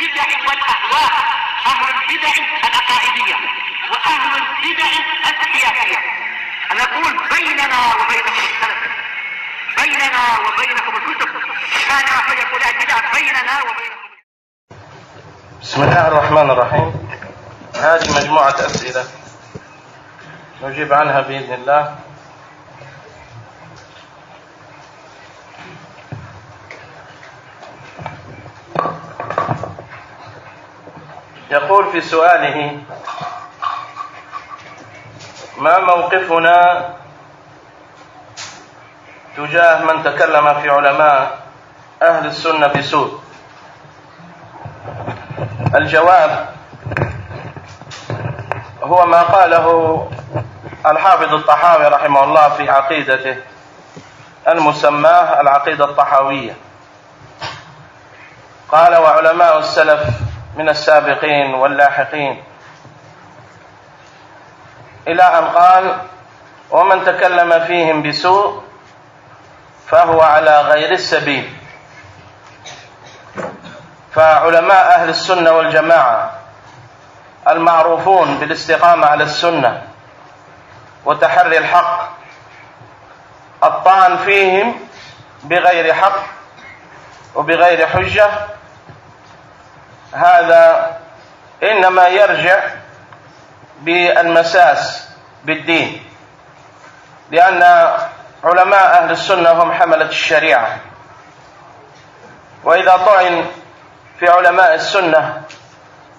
البدع والأهواء، أهل البدع العقائدية وأهل البدع السياسية. أنا أقول بيننا وبينكم السلف، بيننا وبينكم الكتب، كان فيقول البدع بيننا وبينكم. بسم الله الرحمن الرحيم. هذه مجموعة أسئلة نجيب عنها بإذن الله. يقول في سؤاله: ما موقفنا تجاه من تكلم في علماء أهل السنة بسوء؟ الجواب هو ما قاله الحافظ الطحاوي رحمه الله في عقيدته المسماه العقيدة الطحاوية. قال: وعلماء السلف من السابقين واللاحقين، إلى أن قال: ومن تكلم فيهم بسوء فهو على غير السبيل. فعلماء أهل السنة والجماعة المعروفون بالاستقامة على السنة وتحري الحق، الطعن فيهم بغير حق وبغير حجة هذا إنما يرجع بالمساس بالدين، لأن علماء أهل السنة هم حملة الشريعة، وإذا طعن في علماء السنة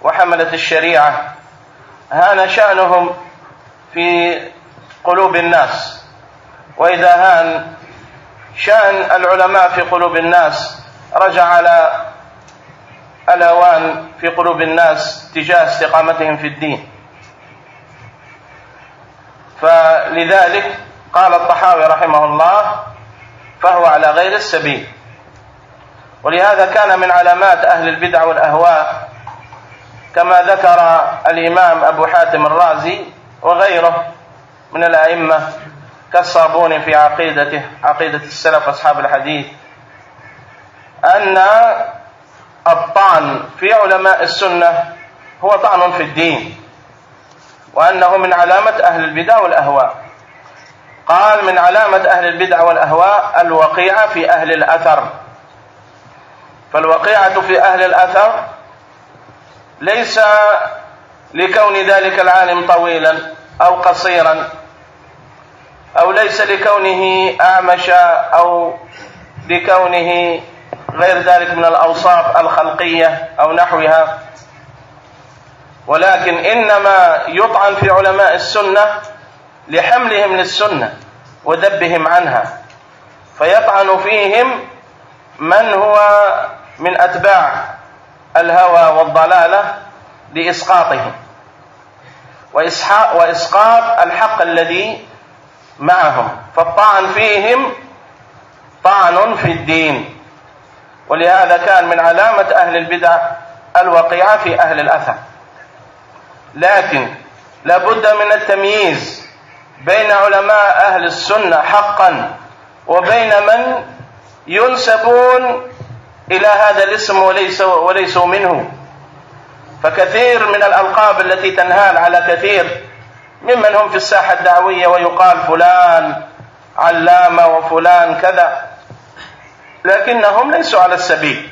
وحملة الشريعة هان شأنهم في قلوب الناس، وإذا هان شأن العلماء في قلوب الناس رجع على الهوان في قلوب الناس تجاه استقامتهم في الدين. فلذلك قال الطحاوي رحمه الله: فهو على غير السبيل. ولهذا كان من علامات أهل البدع والأهواء كما ذكر الإمام أبو حاتم الرازي وغيره من الأئمة كالصابوني في عقيدته، عقيدة السلف أصحاب الحديث، أن الطعن في علماء السنة هو طعن في الدين، وأنه من علامة أهل البدع والأهواء. قال: من علامة أهل البدع والأهواء الوقيعة في أهل الأثر. فالوقيعة في أهل الأثر ليس لكون ذلك العالم طويلا أو قصيرا، أو ليس لكونه أعمش، أو لكونه غير ذلك من الأوصاف الخلقية أو نحوها، ولكن إنما يطعن في علماء السنة لحملهم للسنة وذبهم عنها، فيطعن فيهم من هو من أتباع الهوى والضلالة لإسقاطهم وإسقاط الحق الذي معهم، فالطعن فيهم طعن في الدين. ولهذا كان من علامة أهل البدع الوقيعة في أهل الأثر. لكن لابد من التمييز بين علماء أهل السنة حقا وبين من ينسبون إلى هذا الاسم وليسوا منه. فكثير من الألقاب التي تنهال على كثير ممن هم في الساحة الدعوية ويقال فلان علامة وفلان كذا، لكنهم ليسوا على السبيل،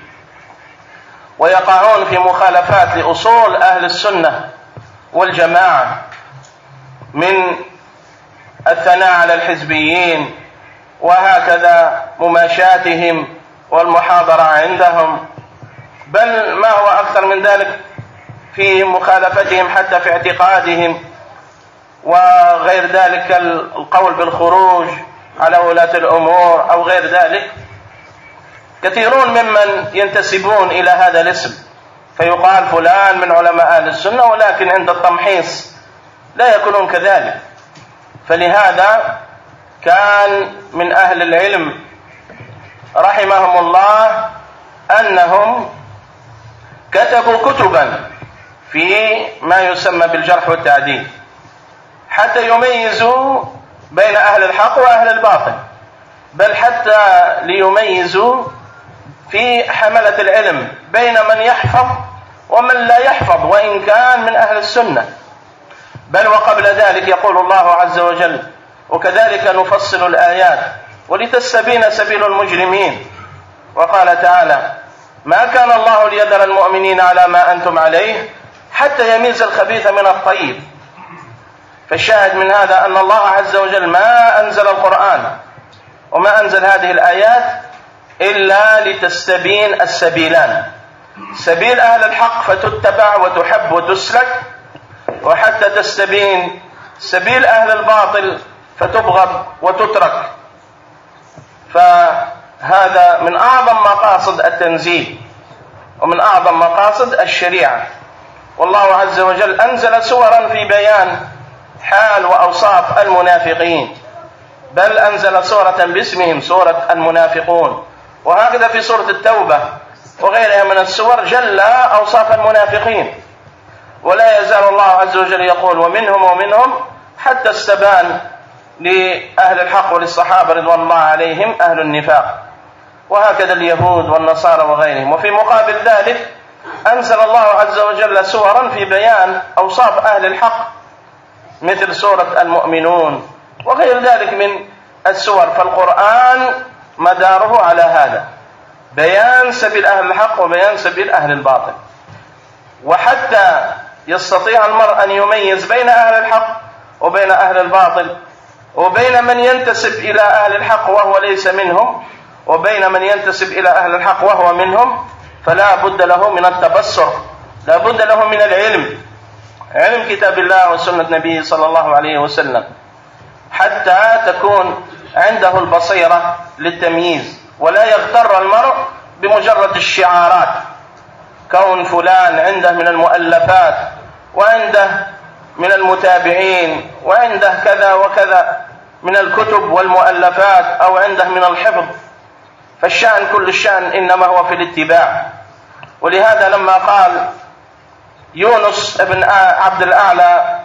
ويقعون في مخالفات لأصول أهل السنة والجماعة من الثناء على الحزبيين، وهكذا مماشاتهم والمحاضرة عندهم، بل ما هو أكثر من ذلك في مخالفتهم حتى في اعتقادهم، وغير ذلك القول بالخروج على ولاة الأمور أو غير ذلك. كثيرون ممن ينتسبون إلى هذا الاسم فيقال فلان من علماء أهل السنة، ولكن عند التمحيص لا يكونون كذلك. فلهذا كان من أهل العلم رحمهم الله أنهم كتبوا كتبا في ما يسمى بالجرح والتعديل حتى يميزوا بين أهل الحق وأهل الباطل، بل حتى ليميزوا في حملة العلم بين من يحفظ ومن لا يحفظ وإن كان من أهل السنة. بل وقبل ذلك يقول الله عز وجل: وكذلك نفصل الآيات ولتستبين سبيل المجرمين. وقال تعالى: ما كان الله ليذر المؤمنين على ما أنتم عليه حتى يميز الخبيث من الطيب. فالشاهد من هذا أن الله عز وجل ما أنزل القرآن وما أنزل هذه الآيات إلا لتستبين السبيلان: سبيل أهل الحق فتتبع وتحب وتسلك، وحتى تستبين سبيل أهل الباطل فتبغض وتترك. فهذا من أعظم مقاصد التنزيل ومن أعظم مقاصد الشريعة. والله عز وجل أنزل سورا في بيان حال وأوصاف المنافقين، بل أنزل سورة باسمهم، سورة المنافقون. وهكذا في سورة التوبة وغيرها من السور جل أوصاف المنافقين. ولا يزال الله عز وجل يقول: ومنهم حتى استبان لأهل الحق وللصحابة رضوان الله عليهم أهل النفاق. وهكذا اليهود والنصارى وغيرهم. وفي مقابل ذلك أنزل الله عز وجل سورا في بيان أوصاف أهل الحق مثل سورة المؤمنون وغير ذلك من السور. فالقرآن مداره على هذا: بيان سبيل أهل الحق وبيان سبيل أهل الباطل. وحتى يستطيع المرء أن يميز بين أهل الحق وبين أهل الباطل، وبين من ينتسب إلى أهل الحق وهو ليس منهم، وبين من ينتسب إلى أهل الحق وهو منهم، فلا بد له من التبصر، لا بد له من العلم، علم كتاب الله وسنة نبيه صلى الله عليه وسلم، حتى تكون عنده البصيرة للتمييز. ولا يغتر المرء بمجرد الشعارات، كون فلان عنده من المؤلفات وعنده من المتابعين وعنده كذا وكذا من الكتب والمؤلفات أو عنده من الحفظ. فالشأن كل الشأن إنما هو في الاتباع. ولهذا لما قال يونس بن عبد الأعلى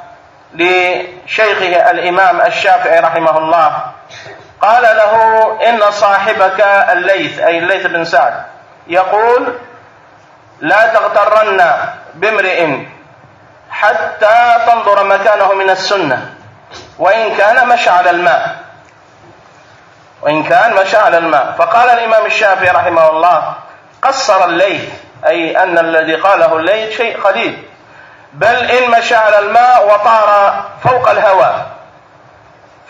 لشيخه الإمام الشافعي رحمه الله، قال له: إن صاحبك الليث، أي الليث بن سعد، يقول: لا تغترن بامرئ حتى تنظر مكانه من السنة وإن كان مشعل الماء. فقال الإمام الشافعي رحمه الله: قصر الليث، أي أن الذي قاله الليث شيء قليل، بل إن مشعل الماء وطار فوق الهواء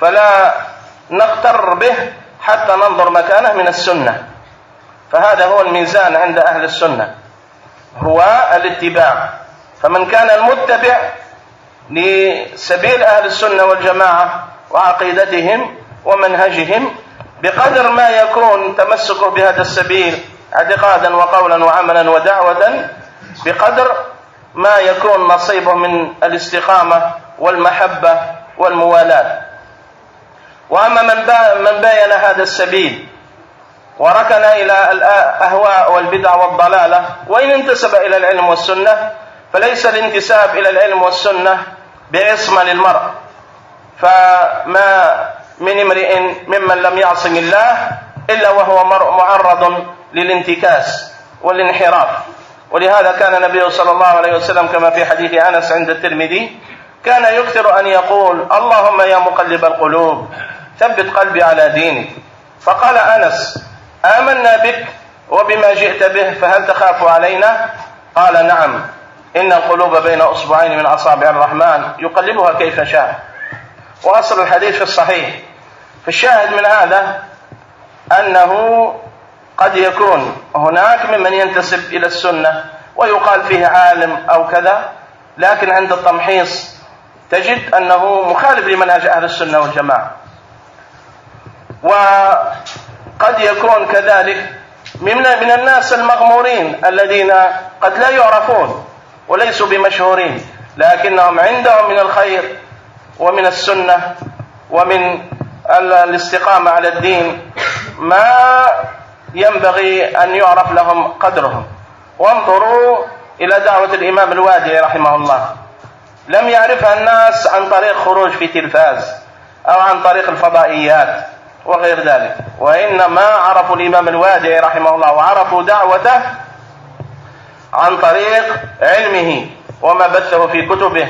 فلا نغتر به حتى ننظر مكانه من السنة. فهذا هو الميزان عند أهل السنة، هو الاتباع. فمن كان المتبع لسبيل أهل السنة والجماعة وعقيدتهم ومنهجهم، بقدر ما يكون تمسكه بهذا السبيل اعتقادا وقولا وعملا ودعوة، بقدر ما يكون نصيبه من الاستقامة والمحبة والموالاة. وأما من باين هذا السبيل وركن إلى الأهواء والبدع والضلالة، وإن انتسب إلى العلم والسنة، فليس الانتساب إلى العلم والسنة بعصمة للمرء. فما من امرئ ممن لم يعصم الله إلا وهو معرض للانتكاس والانحراف. ولهذا كان النبي صلى الله عليه وسلم كما في حديث أنس عند الترمذي كان يكثر أن يقول: اللهم يا مقلب القلوب ثبت قلبي على دينك. فقال أنس: آمنا بك وبما جئت به، فهل تخاف علينا؟ قال: نعم، إن القلوب بين أصبعين من أصابع الرحمن يقلبها كيف شاء. وأصل الحديث في الصحيح. فالشاهد من هذا أنه قد يكون هناك ممن ينتسب إلى السنة ويقال فيه عالم أو كذا، لكن عند التمحيص تجد أنه مخالف لمنهج أهل السنة والجماعة. وقد يكون كذلك من الناس المغمورين الذين قد لا يعرفون وليسوا بمشهورين، لكنهم عندهم من الخير ومن السنة ومن الاستقامة على الدين ما ينبغي أن يعرف لهم قدرهم. وانظروا إلى دعوة الإمام الوادعي رحمه الله، لم يعرفها الناس عن طريق خروج في تلفاز أو عن طريق الفضائيات وغير ذلك، وإنما عرفوا الإمام الوادعي رحمه الله وعرفوا دعوته عن طريق علمه وما بثه في كتبه،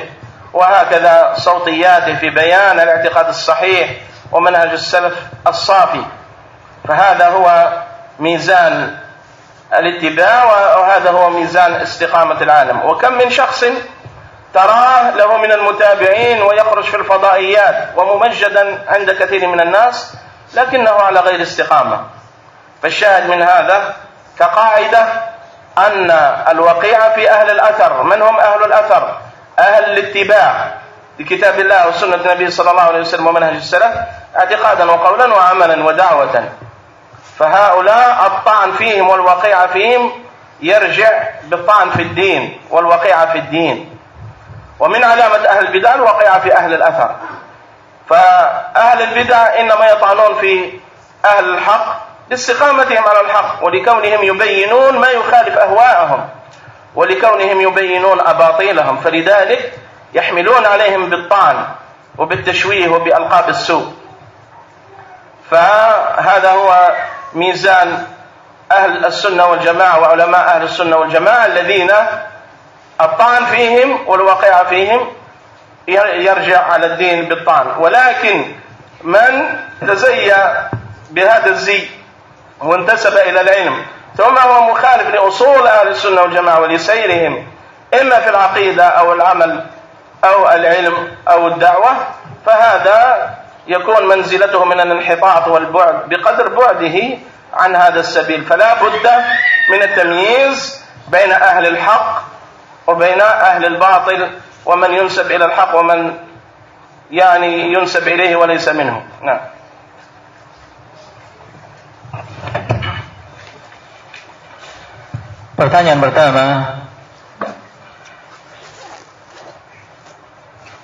وهكذا صوتياته في بيان الاعتقاد الصحيح ومنهج السلف الصافي. فهذا هو ميزان الاتباع، وهذا هو ميزان استقامة العالم. وكم من شخص تراه له من المتابعين ويخرج في الفضائيات وممجدا عند كثير من الناس، لكنه على غير استقامة. فالشاهد من هذا كقاعدة أن الوقيعة في أهل الأثر. من هم أهل الأثر؟ أهل الاتباع لكتاب الله وسنة النبي صلى الله عليه وسلم ومنهج السلف اعتقادا وقولا وعملا ودعوة. فهؤلاء الطعن فيهم والوقيعة فيهم يرجع بالطعن في الدين والوقيعة في الدين. ومن علامة أهل البدع الوقيعة في أهل الأثر. فأهل البدع إنما يطعنون في أهل الحق لاستقامتهم على الحق، ولكونهم يبينون ما يخالف أهواءهم، ولكونهم يبينون أباطيلهم، فلذلك يحملون عليهم بالطعن وبالتشويه وبألقاب السوء. فهذا هو ميزان أهل السنة والجماعة وعلماء أهل السنة والجماعة، الذين الطعن فيهم والوقيعة فيهم يرجع على الدين بالطعن. ولكن من تزيى بهذا الزي وانتسب إلى العلم ثم هو مخالف لأصول أهل السنة والجماعة ولسيرهم إما في العقيدة أو العمل أو العلم أو الدعوة، فهذا يكون منزلته من الانحطاط والبعد بقدر بعده عن هذا السبيل. فلا بد من التمييز بين أهل الحق وبين أهل الباطل، ومن ينسب إلى الحق ومن ينسب إليه وليس منه. نعم. Pertanyaan pertama,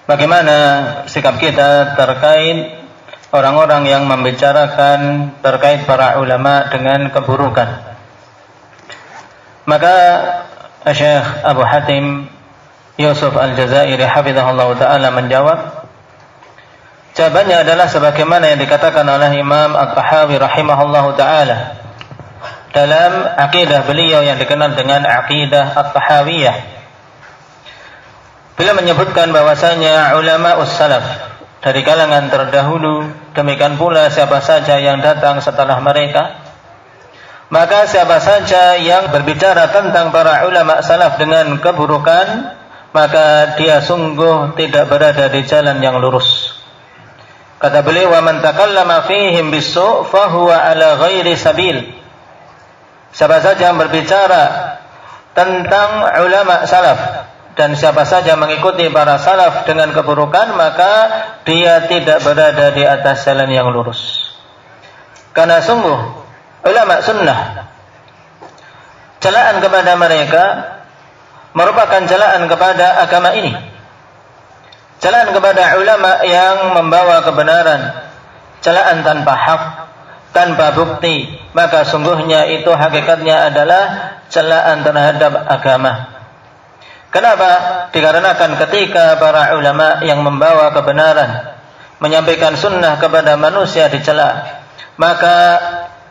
bagaimana sikap kita terkait orang-orang yang membicarakan terkait para ulama dengan keburukan? Maka Syekh Abu Hatim Yusuf Al-Jazairi hafizahullah ta'ala menjawab, jawabannya adalah sebagaimana yang dikatakan oleh Imam At-Tahawi rahimahullah ta'ala dalam akidah beliau yang dikenal dengan akidah At-Tahawiyah. Beliau menyebutkan bahwasanya ulama us-salaf dari kalangan terdahulu, demikian pula siapa saja yang datang setelah mereka, maka siapa saja yang berbicara tentang para ulama salaf dengan keburukan, maka dia sungguh tidak berada di jalan yang lurus. Kata beliau, wa man takallama fihim bis-su' fa huwa ala ghairi sabil. Siapa saja yang berbicara tentang ulama salaf dan siapa saja mengikuti para salaf dengan keburukan, maka dia tidak berada di atas jalan yang lurus. Karena sungguh ulama sunnah, celaan kepada mereka merupakan celaan kepada agama ini, celaan kepada ulama yang membawa kebenaran, celaan tanpa hak, tanpa bukti, maka sungguhnya itu hakikatnya adalah celaan terhadap agama. Kenapa? Dikarenakan ketika para ulama yang membawa kebenaran menyampaikan sunnah kepada manusia dicela, maka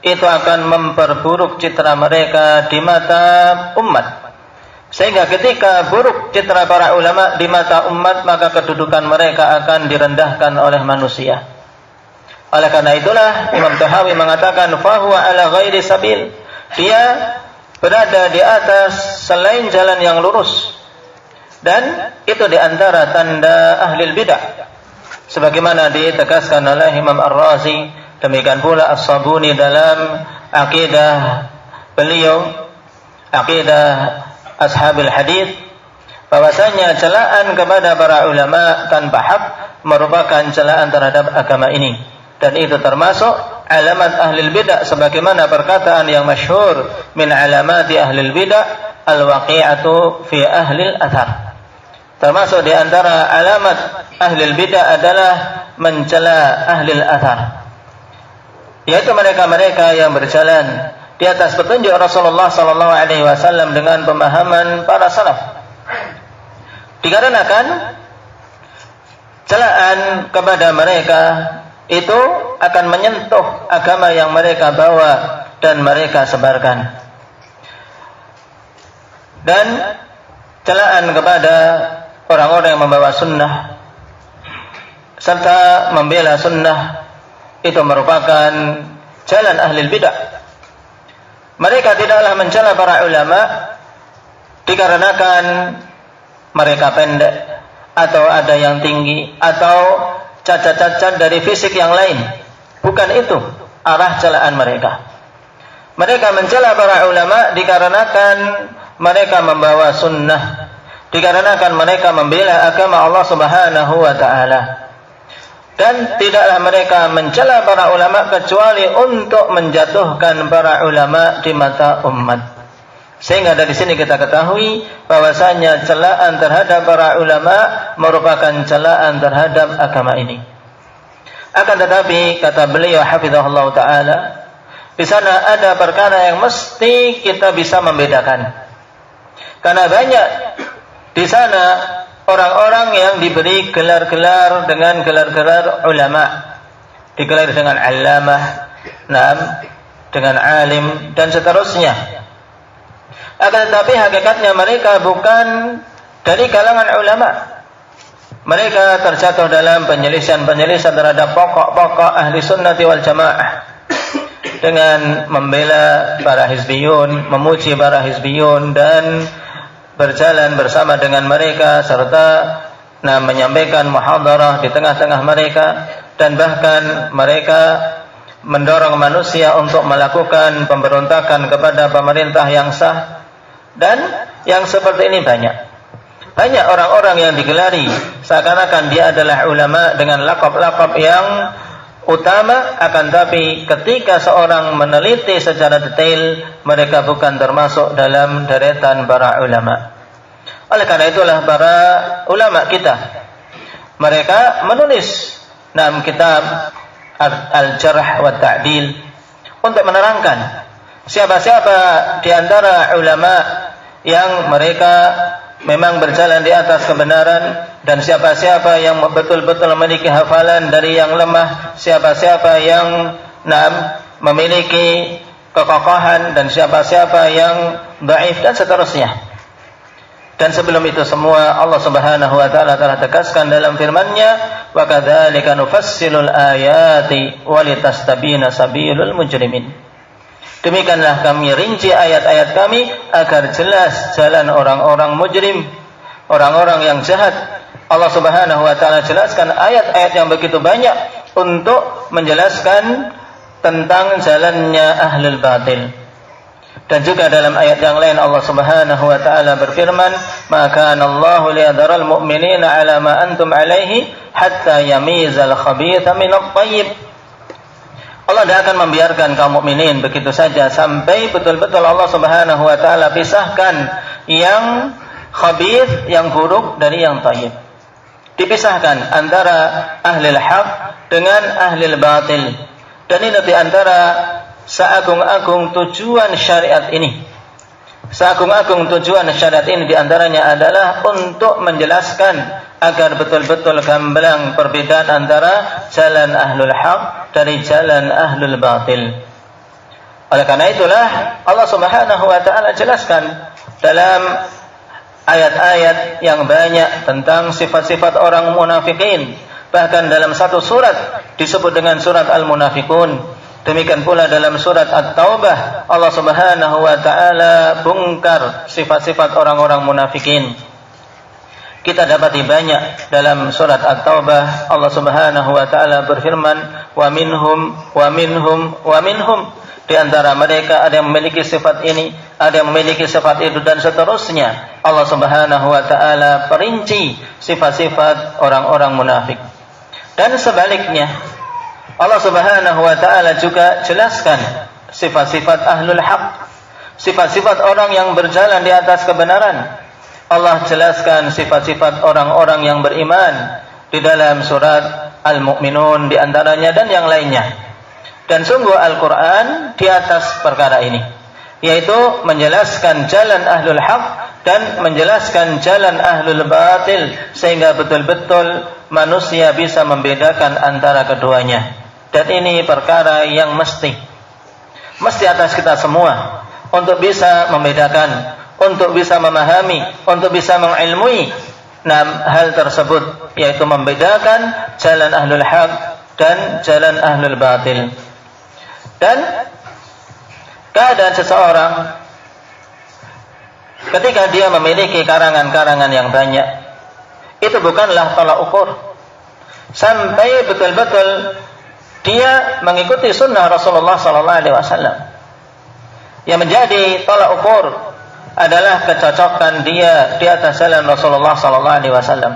itu akan memperburuk citra mereka di mata umat. Sehingga ketika buruk citra para ulama di mata umat, maka kedudukan mereka akan direndahkan oleh manusia. Oleh karena itulah Imam Tahawi mengatakan fahuwa ala ghairi sabil, dia berada di atas selain jalan yang lurus, dan itu di antara tanda ahli bidah sebagaimana ditegaskan oleh Imam Ar-Razi, demikian pula As-Sabuni dalam akidah beliau, akidah ashabil hadis, bahwasanya celaan kepada para ulama tanpa hak merupakan celaan terhadap agama ini. Dan itu termasuk alamat ahli bidah, sebagaimana perkataan yang masyhur, min alamati ahli bidah al-waqi'atu fi ahli al-athar. Termasuk di antara alamat ahli bidah adalah mencela ahli al-athar, yaitu mereka-mereka yang berjalan di atas petunjuk Rasulullah sallallahu alaihi wasallam dengan pemahaman para salaf. Dikarenakan celaan kepada mereka itu akan menyentuh agama yang mereka bawa dan mereka sebarkan. dan celaan kepada orang-orang yang membawa sunnah serta membela sunnah itu merupakan jalan ahli bidah. Mereka tidaklah mencela para ulama dikarenakan mereka pendek atau ada yang tinggi atau cacat-cacat dari fisik yang lain. Bukan itu arah celaan mereka. Mereka mencela para ulama dikarenakan mereka membawa sunnah, dikarenakan mereka membela agama Allah Subhanahu wa ta'ala. Dan tidaklah mereka mencela para ulama kecuali untuk menjatuhkan para ulama di mata umat. Sehingga dari sini kita ketahui bahwasanya celaan terhadap para ulama merupakan celaan terhadap agama ini. Akan tetapi kata beliau hafizahullah taala, di sana ada perkara yang mesti kita bisa membedakan. Karena banyak di sana orang-orang yang diberi gelar-gelar dengan gelar-gelar ulama, digelar dengan allamah, dengan alim dan seterusnya. Akan tetapi hakikatnya mereka bukan dari kalangan ulama. Mereka terjatuh dalam penyelisihan-penyelisihan terhadap pokok-pokok ahli sunnati wal jamaah dengan membela para hizbiyun, memuji para hizbiyun dan berjalan bersama dengan mereka serta menyampaikan muhadarah di tengah-tengah mereka, dan bahkan mereka mendorong manusia untuk melakukan pemberontakan kepada pemerintah yang sah. Dan yang seperti ini banyak orang-orang yang digelari seakan-akan dia adalah ulama dengan laqab-laqab yang utama, akan tapi ketika seorang meneliti secara detail mereka bukan termasuk dalam deretan para ulama. Oleh karena itulah para ulama kita mereka menulis dalam kitab Al-Jarh wa Ta'dil untuk menerangkan siapa-siapa di antara ulama yang mereka memang berjalan di atas kebenaran dan siapa-siapa yang betul-betul memiliki hafalan dari yang lemah, siapa-siapa yang memiliki kekokohan dan siapa-siapa yang dhaif dan seterusnya. Dan sebelum itu semua Allah Subhanahu wa taala telah tegaskan dalam firman-Nya, wa kadzalika nufassilul ayati wa litastabina sabilul mujrimin. Demikianlah kami rinci ayat-ayat kami agar jelas jalan orang-orang mujrim, orang-orang yang jahat. Allah Subhanahu wa taala jelaskan ayat-ayat yang begitu banyak untuk menjelaskan tentang jalannya ahlul batil. Dan juga dalam ayat yang lain Allah Subhanahu wa taala berfirman, "Maka Allahu liyadharal mu'minina 'ala ma antum 'alaihi hatta yamizal khabitha minat thayyib." Allah tidak akan membiarkan kaum mukminin begitu saja sampai betul-betul Allah Subhanahu wa taala pisahkan yang khabith, yang buruk dari yang thayyib. Dipisahkan antara ahlul haq dengan ahlul batil. Dan ini di antara seagung-agung tujuan syariat ini. Seagung-agung tujuan syariat ini diantaranya adalah untuk menjelaskan agar betul-betul gamblang perbedaan antara jalan ahlul haq dari jalan ahlul batil. Oleh karena itulah Allah Subhanahu wa taala jelaskan dalam ayat-ayat yang banyak tentang sifat-sifat orang munafikin. Bahkan dalam satu surat disebut dengan surat Al-Munafiqun. Demikian pula dalam surat At-Taubah Allah Subhanahu wa taala bongkar sifat-sifat orang-orang munafikin. Kita dapati banyak dalam surat At-Taubah Allah Subhanahu wa taala berfirman, wa minhum di antara mereka ada yang memiliki sifat ini, ada yang memiliki sifat itu dan seterusnya. Allah Subhanahu wa taala perinci sifat-sifat orang-orang munafik. Dan sebaliknya Allah Subhanahu wa taala juga jelaskan sifat-sifat ahlul haq, sifat-sifat orang yang berjalan di atas kebenaran. Allah jelaskan sifat-sifat orang-orang yang beriman di dalam surat Al-Mu'minun di antaranya dan yang lainnya. Dan sungguh Al-Quran di atas perkara ini, yaitu menjelaskan jalan ahlul haq dan menjelaskan jalan ahlul batil, sehingga betul-betul manusia bisa membedakan antara keduanya. Dan ini perkara yang mesti atas kita semua untuk bisa membedakan, untuk bisa memahami, untuk bisa mengilmui hal tersebut, yaitu membedakan jalan ahlul haq dan jalan ahlul batil. Dan keadaan seseorang ketika dia memiliki karangan-karangan yang banyak, itu bukanlah tolak ukur sampai betul-betul dia mengikuti sunnah Rasulullah SAW. Yang menjadi tolak ukur adalah kecocokan dia di atas jalan Rasulullah SAW.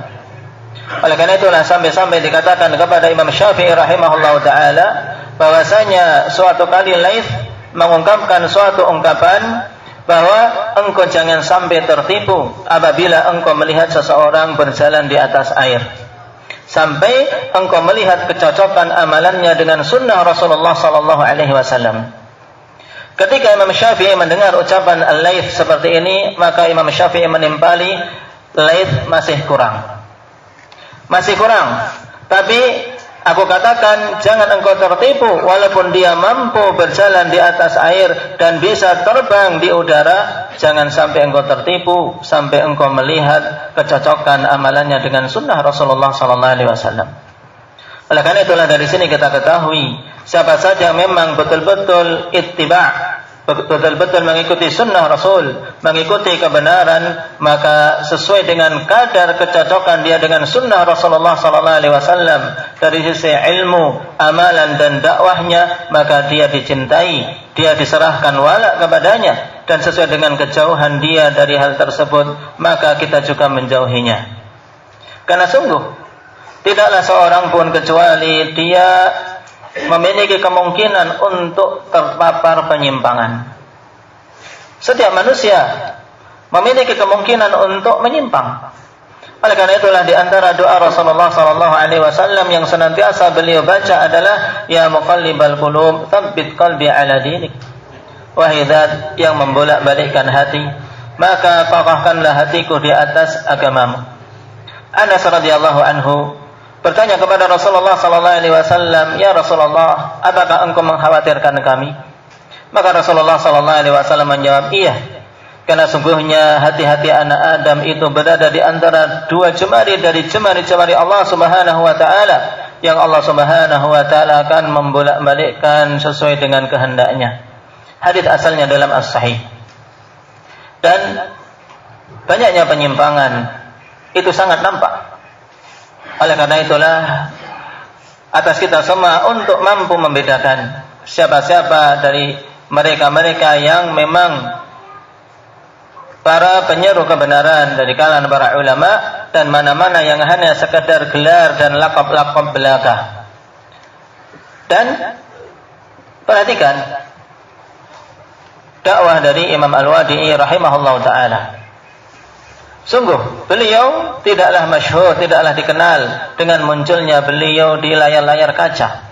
Oleh karena itulah sampai-sampai dikatakan kepada Imam Syafi'i rahimahullah ta'ala bahwasanya suatu kali Laits mengungkapkan suatu ungkapan bahwa engkau jangan sampai tertipu apabila engkau melihat seseorang berjalan di atas air, sampai engkau melihat kecocokan amalannya dengan sunnah Rasulullah SAW. Ketika Imam Syafi'i mendengar ucapan Al-Laits seperti ini, maka Imam Syafi'i menimpali Laits masih kurang. Tapi aku katakan, jangan engkau tertipu, walaupun dia mampu berjalan di atas air dan bisa terbang di udara, jangan sampai engkau tertipu sampai engkau melihat kecocokan amalannya dengan sunnah Rasulullah SAW. Oleh karena itulah dari sini kita ketahui, siapa saja memang betul-betul ittiba', betul-betul mengikuti sunnah Rasul, mengikuti kebenaran, maka sesuai dengan kadar kecocokan dia dengan sunnah Rasulullah SAW dari sisi ilmu, amalan dan dakwahnya, maka dia dicintai, dia diserahkan wala kepadanya, dan sesuai dengan kejauhan dia dari hal tersebut, maka kita juga menjauhinya. Karena sungguh tidaklah seorang pun kecuali dia memiliki kemungkinan untuk terpapar penyimpangan. Setiap manusia memiliki kemungkinan untuk menyimpang. Oleh karena itulah di antara doa Rasulullah SAW yang senantiasa beliau baca adalah Ya muqallibal qulub, tsabbit qalbi ala dinik. Wahai zat yang membolak-balikkan hati, maka kokohkanlah hatiku di atas agamamu. Anas radhiyallahu anhu bertanya kepada Rasulullah SAW, Ya Rasulullah, apakah engkau mengkhawatirkan kami? Maka Rasulullah SAW menjawab, iya, karena sungguhnya hati-hati anak Adam itu berada di antara dua jemari dari jemari-jemari Allah Subhanahu wa Ta'ala, yang Allah Subhanahu wa Ta'ala akan membolak-balikkan sesuai dengan kehendaknya. Hadits asalnya dalam As-Sahih. Dan banyaknya penyimpangan itu sangat nampak. Oleh karena itulah atas kita semua untuk mampu membedakan siapa-siapa dari mereka-mereka yang memang para penyeru kebenaran dari kalangan para ulama, dan mana-mana yang hanya sekadar gelar dan lakab-lakab belaka. Dan perhatikan dakwah dari Imam Al-Wadi'i rahimahullah ta'ala. Sungguh beliau tidaklah masyhur, tidaklah dikenal dengan munculnya beliau di layar-layar kaca,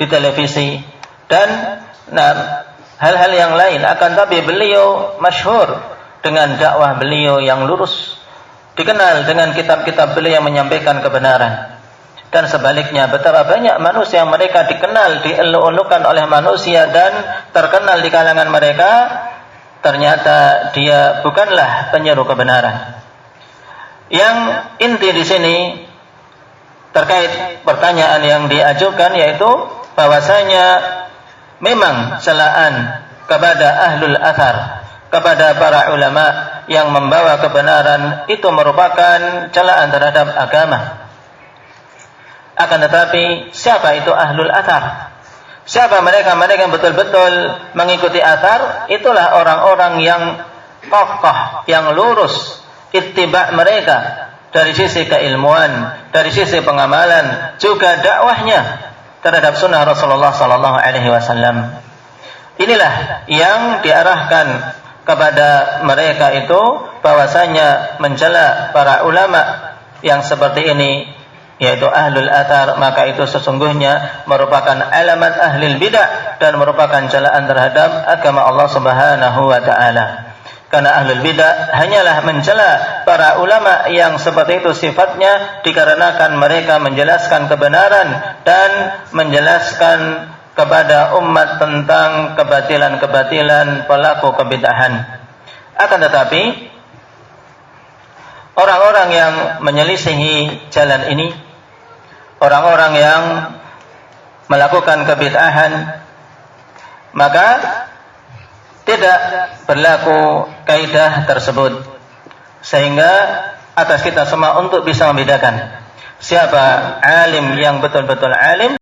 di televisi dan hal-hal yang lain. Akan tapi beliau masyhur dengan dakwah beliau yang lurus, dikenal dengan kitab-kitab beliau yang menyampaikan kebenaran. Dan sebaliknya, betapa banyak manusia yang mereka dikenal, dieluk-elukan oleh manusia dan terkenal di kalangan mereka, ternyata dia bukanlah penyeru kebenaran. Yang inti di sini terkait pertanyaan yang diajukan, yaitu bahwasanya memang celaan kepada ahlul athar, kepada para ulama yang membawa kebenaran, itu merupakan celaan terhadap agama. Akan tetapi siapa itu ahlul athar? Siapa mereka-mereka yang betul-betul mengikuti athar? Itulah orang-orang yang kokoh, yang lurus ittiba' mereka dari sisi keilmuan, dari sisi pengamalan, juga dakwahnya terhadap sunnah Rasulullah SAW. Inilah yang diarahkan kepada mereka itu, bahwasanya mencela para ulama yang seperti ini, yaitu ahlul athar, maka itu sesungguhnya merupakan alamat ahlul bidah dan merupakan celaan terhadap agama Allah Subhanahu wa Ta'ala. Karena ahlul bidah hanyalah mencela para ulama yang seperti itu sifatnya, dikarenakan mereka menjelaskan kebenaran dan menjelaskan kepada umat tentang kebatilan-kebatilan pelaku kebid'ahan. Akan tetapi orang-orang yang menyelisihi jalan ini, orang-orang yang melakukan kebid'ahan, maka tidak berlaku kaidah tersebut, sehingga atas kita semua untuk bisa membedakan siapa alim yang betul-betul alim